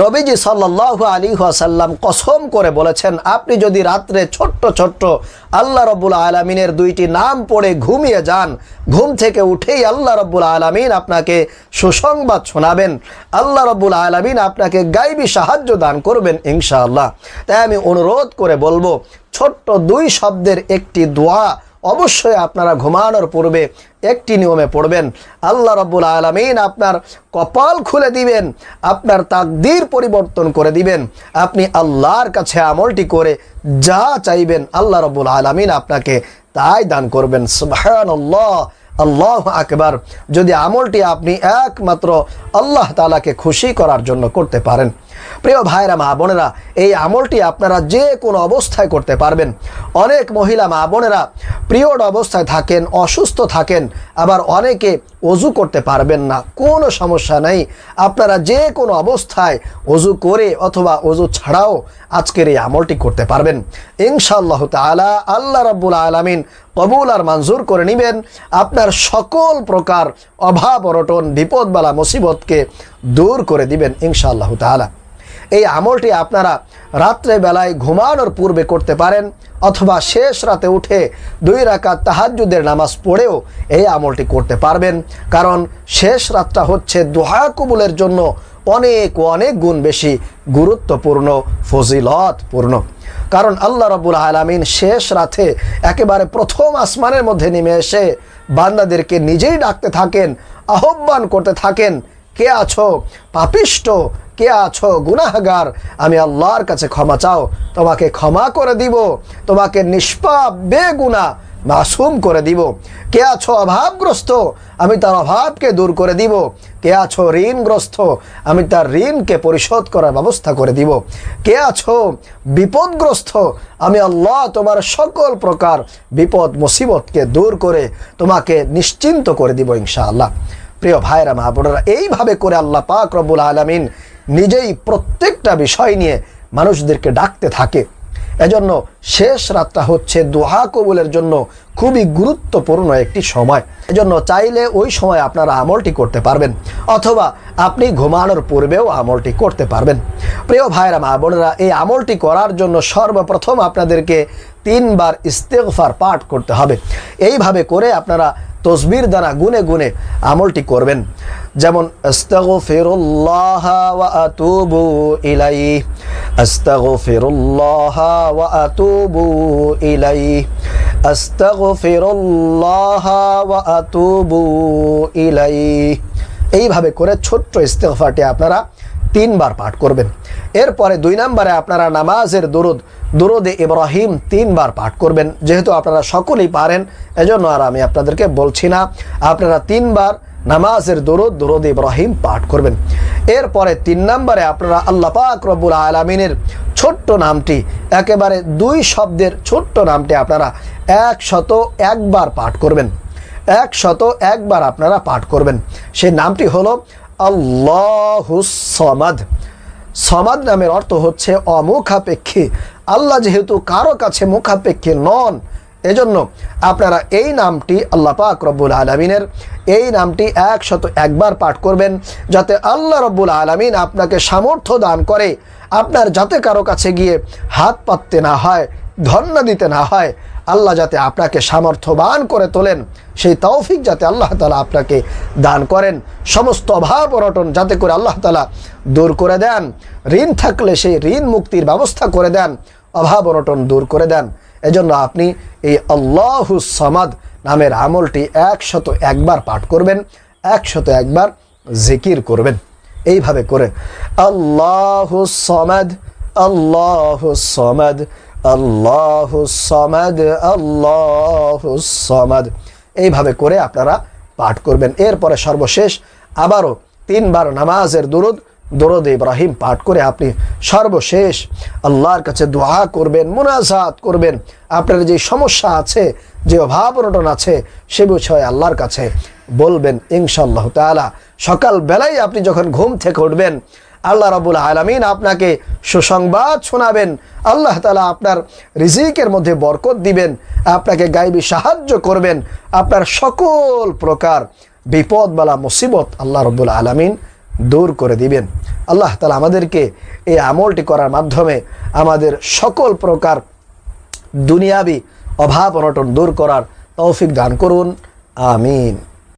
নবীজি সাল্লাল্লাহু আলাইহি ওয়াসাল্লাম কসম করে বলেছেন, আপনি যদি রাত্রে ছোট্ট ছোট্ট আল্লাহ রাব্বুল আলামিনের 2টি নাম পড়ে ঘুমিয়ে যান, ঘুম থেকে উঠেই আল্লাহ রাব্বুল আলামিন আপনাকে সুসংবাদ শোনাবেন, আল্লাহ রাব্বুল আলামিন আপনাকে গায়বী সাহায্য দান করবেন ইনশাআল্লাহ। তাই আমি অনুরোধ করে বলবো, ছোট্ট 2 শব্দের একটি দোয়া অবশ্যই আপনারা ঘুমানোর পূর্বে একটি নিয়মে পড়বেন। আল্লাহ রাব্বুল আলামিন আপনার কপাল খুলে দিবেন, আপনার তাকদীর পরিবর্তন করে দিবেন। আপনি আল্লাহর কাছে আমলটি করে যা চাইবেন আল্লাহ রাব্বুল আলামিন আপনাকে তাই দান করবেন। সুবহানাল্লাহ, আল্লাহু আকবার। যদি আমলটি আপনি একমাত্র আল্লাহ তাআলাকে খুশি করার জন্য করতে পারেন, প্রিয় ভাইরা মা বোনেরা, এই আমলটি আপনারা যে কোনো অবস্থায় করতে পারবেন। অনেক মহিলা মা বোনেরা পিরিয়ড অবস্থায় থাকেন, অসুস্থ থাকেন, আবার অনেকে ওযু করতে পারবেন না। কোনো সমস্যা নেই, আপনারা যে কোনো অবস্থায় ওযু করে অথবা ওযু ছাড়াও আজকের এই আমলটি করতে পারবেন ইনশাআল্লাহ তাআলা। আল্লাহ রাব্বুল আলামিন কবুল আর মঞ্জুর করে নেবেন। আপনার সকল প্রকার অভাব অনটন বিপদ বালা মুসিবতকে দূর করে দিবেন ইনশাআল্লাহ তাআলা। এই আমলটি আপনারা রাত্রে বেলায় ঘুমানোর পূর্বে করতে পারেন, অথবা শেষ রাতে উঠে 2 রাকাত তাহাজ্জুদের নামাজ পড়েও এই আমলটি করতে পারবেন। কারণ শেষ রাতটা হচ্ছে দোয়া কবুলের জন্য অনেক অনেক গুণ বেশি গুরুত্বপূর্ণ, ফজিলতপূর্ণ। কারণ আল্লাহ রাব্বুল আলামিন শেষ রাতে একেবারে প্রথম আসমানের মধ্যে নেমে এসে বান্দাদেরকে নিজেই ডাকতে থাকেন, আহ্বান করতে থাকেন, কে আছো পাপিষ্ট, কে আছো গুনাহগার, আমি আল্লাহর কাছে ক্ষমা চাও, তোমাকে ক্ষমা করে দিব, তোমাকে নিষ্পাপ বেগুনাহ মাসুম করে দিব। কে আছো অভাবগ্রস্ত, আমি তার অভাবকে দূর করে দিব। কে আছো ঋণগ্রস্ত, আমি তার ঋণকে পরিশোধ করার ব্যবস্থা করে দিব। কে আছো বিপদগ্রস্ত, আমি আল্লাহ তোমার সকল প্রকার বিপদ মুসিবতকে দূর করে তোমাকে নিশ্চিন্ত করে দিব ইনশাআল্লাহ। প্রিয় ভাইরা মা বোনেরা, এইভাবে করে আল্লাহ পাক রব্বুল আলামিন নিজেই প্রত্যেকটা বিষয় নিয়ে মানুষদেরকে ডাকতে থাকে। এজন্য শেষ রাতটা হচ্ছে দোয়া কবুলের জন্য খুবই গুরুত্বপূর্ণ একটি সময়। এজন্য চাইলে ওই সময় আপনারা আমলটি করতে পারবেন, অথবা আপনি ঘুমানোর পূর্বেও আমলটি করতে পারবেন। প্রিয় ভাইরা মা বোনেরা, এই আমলটি করার জন্য সর্বপ্রথম আপনাদেরকে 3 বার ইস্তেগফার পাঠ করতে হবে। এইভাবে করে আপনারা তসবির দ্বারা গুনে গুনে আমলটি করবেন। যেমন আস্তাগফিরুল্লাহ ওয়া আতুবু ইলাইহি, আস্তাগফিরুল্লাহ ওয়া আতুবু ইলাইহি, আস্তাগফিরুল্লাহ ওয়া আতুবু ইলাইহি। এইভাবে করে ছোট্ট ইস্তেগফারটি আপনারা 3 বার পাঠ করবেন। এরপরে 2 নম্বরে আপনারা নামাজের দুরুদে ইব্রাহিম 3 বার পাঠ করবেন। যেহেতু আপনারা সকলেই পারেন, এজন্য আর আমি আপনাদেরকে বলছি না, আপনারা 3 বার নামাজের দুরুদ ইব্রাহিম পাঠ করবেন। এরপরে 3 নম্বরে আপনারা আল্লাহ পাক রব্বুল আলামিনের ছোট্ট নামটি, একেবারে 2 শব্দের ছোট্ট নামটি আপনারা 101 বার পাঠ করবেন। 101 বার আপনারা পাঠ করবেন। সেই নামটি হলো আল্লাহুস সামাদ। সামাদ নামের অর্থ হচ্ছে অমুখাপেক্ষী। আল্লাহ যেহেতু কারো কাছে মুখাপেক্ষী নন, এজন্য আপনারা এই নামটি আল্লাহ পাক রব্বুল আলামিনের এই নামটি 101 বার পাঠ করবেন, যাতে আল্লাহ রব্বুল আলামিন আপনাকে সামর্থ্য দান করে, আপনার যাতে কারো কাছে গিয়ে হাত পাততে না হয়, ধন্য দিতে না হয়, আল্লাহ যাতে আপনাকে সামর্থ্যবান করে তোলেন, সেই তৌফিক যাতে আল্লাহ তাআলা আপনাকে দান করেন। সমস্ত অভাব অনটন যাতে করে আল্লাহ তাআলা দূর করে দেন, ঋণ থাকলে সেই ঋণ মুক্তির ব্যবস্থা করে দেন, অভাব অনটন দূর করে দেন। এজন্য আপনি এই আল্লাহুস সামাদ নামের আমলটি 101 বার পাঠ করবেন, 101 বার জিকির করবেন। এইভাবে করে আল্লাহুস সামাদ, আল্লাহুস সামাদ, আল্লাহুস সামাদ, আল্লাহুস সামাদ, এইভাবে করে আপনারা পাঠ করবেন। এরপরে সর্বশেষ আবারও 3 বার নামাজের দুরুদ ইব্রাহিম পাঠ করে আপনি সর্বশেষ আল্লাহর কাছে দোয়া করবেন, মুনাজাত করবেন। আপনার যে সমস্যা আছে, যে অভাব অনটন আছে, সে বিষয়ে আল্লাহর কাছে বলবেন ইনশাআল্লাহ তাআলা। সকাল বেলায় আপনি যখন ঘুম থেকে উঠবেন, আল্লাহ রাব্বুল আলামিন আপনাকে সুসংবাদ শোনাবেন। আল্লাহ তাআলা আপনার রিজিকের মধ্যে বরকত দিবেন, আপনাকে গায়বী সাহায্য করবেন। আপনার সকল প্রকার বিপদ বালা মুসিবত আল্লাহ রাব্বুল আলামিন দূর করে দিবেন। আল্লাহ তাআলা আমাদেরকে এই আমলটি করার মাধ্যমে আমাদের সকল প্রকার দুনিয়াবি অভাব অনটন দূর করার তৌফিক দান করুন। আমিন।